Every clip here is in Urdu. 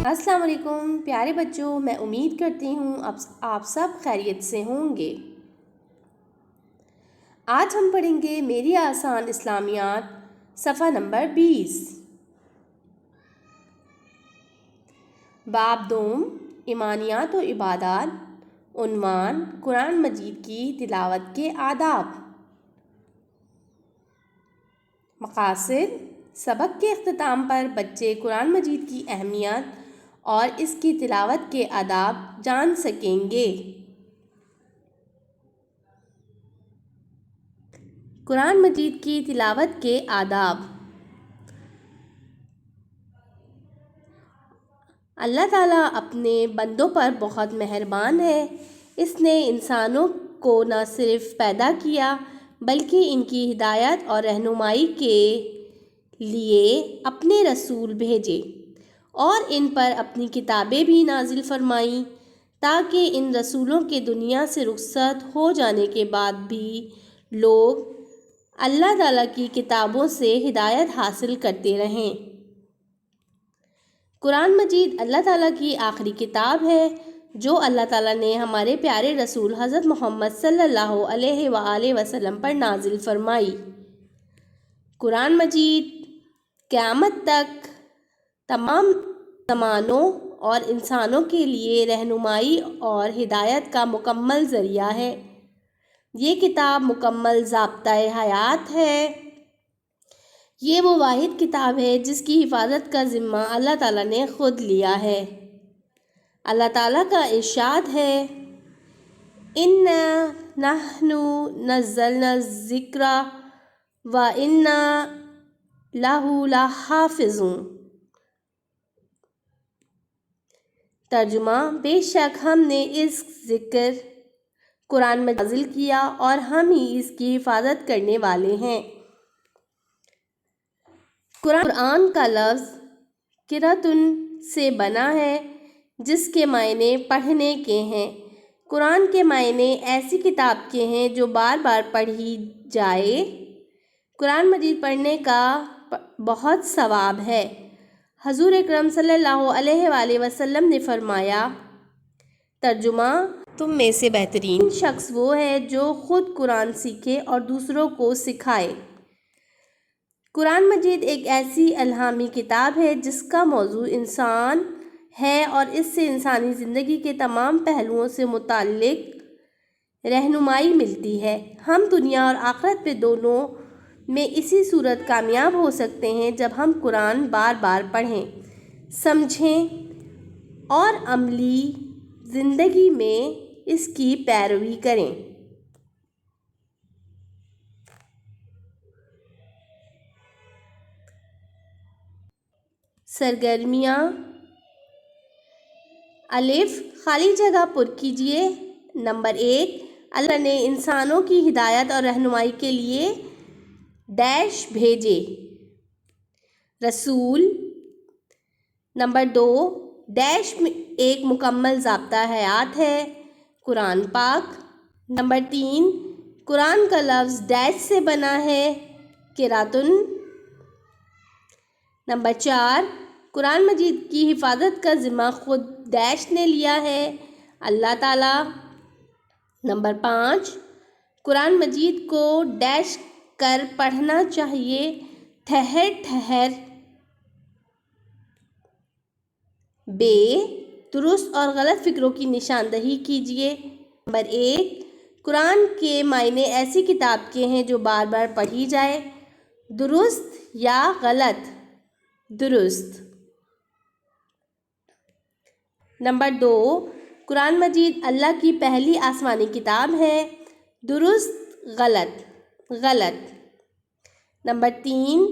السلام علیکم پیارے بچوں، میں امید کرتی ہوں آپ سب خیریت سے ہوں گے۔ آج ہم پڑھیں گے میری آسان اسلامیات صفحہ نمبر 20۔ باب دوم ایمانیات و عبادات، عنوان قرآن مجید کی تلاوت کے آداب۔ مقاصد: سبق کے اختتام پر بچے قرآن مجید کی اہمیت اور اس کی تلاوت کے آداب جان سکیں گے۔ قرآن مجید کی تلاوت کے آداب۔ اللہ تعالیٰ اپنے بندوں پر بہت مہربان ہے۔ اس نے انسانوں کو نہ صرف پیدا کیا بلکہ ان کی ہدایت اور رہنمائی کے لیے اپنے رسول بھیجے اور ان پر اپنی کتابیں بھی نازل فرمائیں تاکہ ان رسولوں کے دنیا سے رخصت ہو جانے کے بعد بھی لوگ اللہ تعالیٰ کی کتابوں سے ہدایت حاصل کرتے رہیں۔ قرآن مجید اللہ تعالیٰ کی آخری کتاب ہے جو اللہ تعالیٰ نے ہمارے پیارے رسول حضرت محمد صلی اللہ علیہ وآلہ وسلم پر نازل فرمائی۔ قرآن مجید قیامت تک تمام زمانوں اور انسانوں کے لیے رہنمائی اور ہدایت کا مکمل ذریعہ ہے۔ یہ کتاب مکمل ضابطۂ حیات ہے۔ یہ وہ واحد کتاب ہے جس کی حفاظت کا ذمہ اللہ تعالیٰ نے خود لیا ہے۔ اللہ تعالیٰ کا ارشاد ہے: اِنَّا نَحْنُ نَزَّلْنَا الذِّکْرَ وَإِنَّا لَهُ لَحَافِظُونَ۔ ترجمہ: بے شک ہم نے اس ذکر قرآن مجید نازل کیا اور ہم ہی اس کی حفاظت کرنے والے ہیں۔ قرآن کا لفظ قرأۃ سے بنا ہے جس کے معنی پڑھنے کے ہیں۔ قرآن کے معنی ایسی کتاب کے ہیں جو بار بار پڑھی جائے۔ قرآن مجید پڑھنے کا بہت ثواب ہے۔ حضور اکرم صلی اللہ علیہ وآلہ وسلم نے فرمایا، ترجمہ: تم میں سے بہترین شخص وہ ہے جو خود قرآن سیکھے اور دوسروں کو سکھائے۔ قرآن مجید ایک ایسی الہامی کتاب ہے جس کا موضوع انسان ہے اور اس سے انسانی زندگی کے تمام پہلوؤں سے متعلق رہنمائی ملتی ہے۔ ہم دنیا اور آخرت میں دونوں میں اسی صورت کامیاب ہو سکتے ہیں جب ہم قرآن بار بار پڑھیں، سمجھیں اور عملی زندگی میں اس کی پیروی کریں۔ سرگرمیاں: الف، خالی جگہ پر کیجیے۔ نمبر 1، اللہ نے انسانوں کی ہدایت اور رہنمائی کے لیے ڈیش بھیجے، رسول۔ نمبر 2، ڈیش ایک مکمل ضابطۂ حیات ہے، قرآن پاک۔ نمبر 3، قرآن کا لفظ ڈیش سے بنا ہے، قرأۃ۔ نمبر 4، قرآن مجید کی حفاظت کا ذمہ خود ڈیش نے لیا ہے، اللہ تعالیٰ۔ نمبر 5، قرآن مجید کو ڈیش کر پڑھنا چاہیے، ٹھہر ٹھہر بے درست اور غلط فکروں کی نشاندہی کیجیے۔ نمبر 1، قرآن کے معنی ایسی کتاب کے ہیں جو بار بار پڑھی جائے، درست یا غلط؟ درست۔ نمبر 2، قرآن مجید اللہ کی پہلی آسمانی کتاب ہے، درست غلط؟ غلط۔ نمبر 3،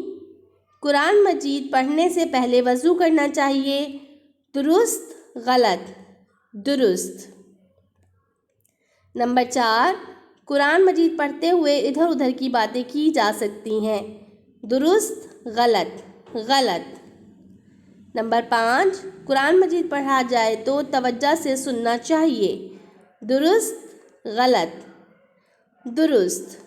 قرآن مجید پڑھنے سے پہلے وضو کرنا چاہیے، درست غلط؟ درست۔ نمبر 4، قرآن مجید پڑھتے ہوئے ادھر ادھر کی باتیں کی جا سکتی ہیں، درست غلط؟ غلط۔ نمبر 5، قرآن مجید پڑھا جائے تو توجہ سے سننا چاہیے، درست غلط؟ درست۔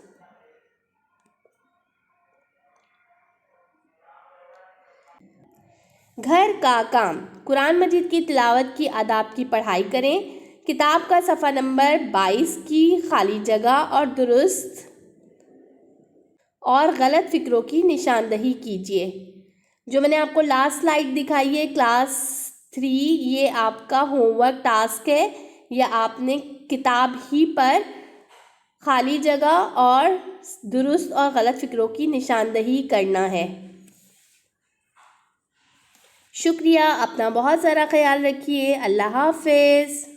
گھر کا کام، قرآن مجید کی تلاوت کی آداب کی پڑھائی کریں، کتاب کا صفحہ نمبر 22 کی خالی جگہ اور درست اور غلط فکروں کی نشاندہی کیجیے۔ جو میں نے آپ کو لاسٹ سلائیڈ دکھائی ہے کلاس 3، یہ آپ کا ہوم ورک ٹاسک ہے، یا آپ نے کتاب ہی پر خالی جگہ اور درست اور غلط فکروں کی نشاندہی کرنا ہے۔ شکریہ، اپنا بہت سارا خیال رکھیے، اللہ حافظ۔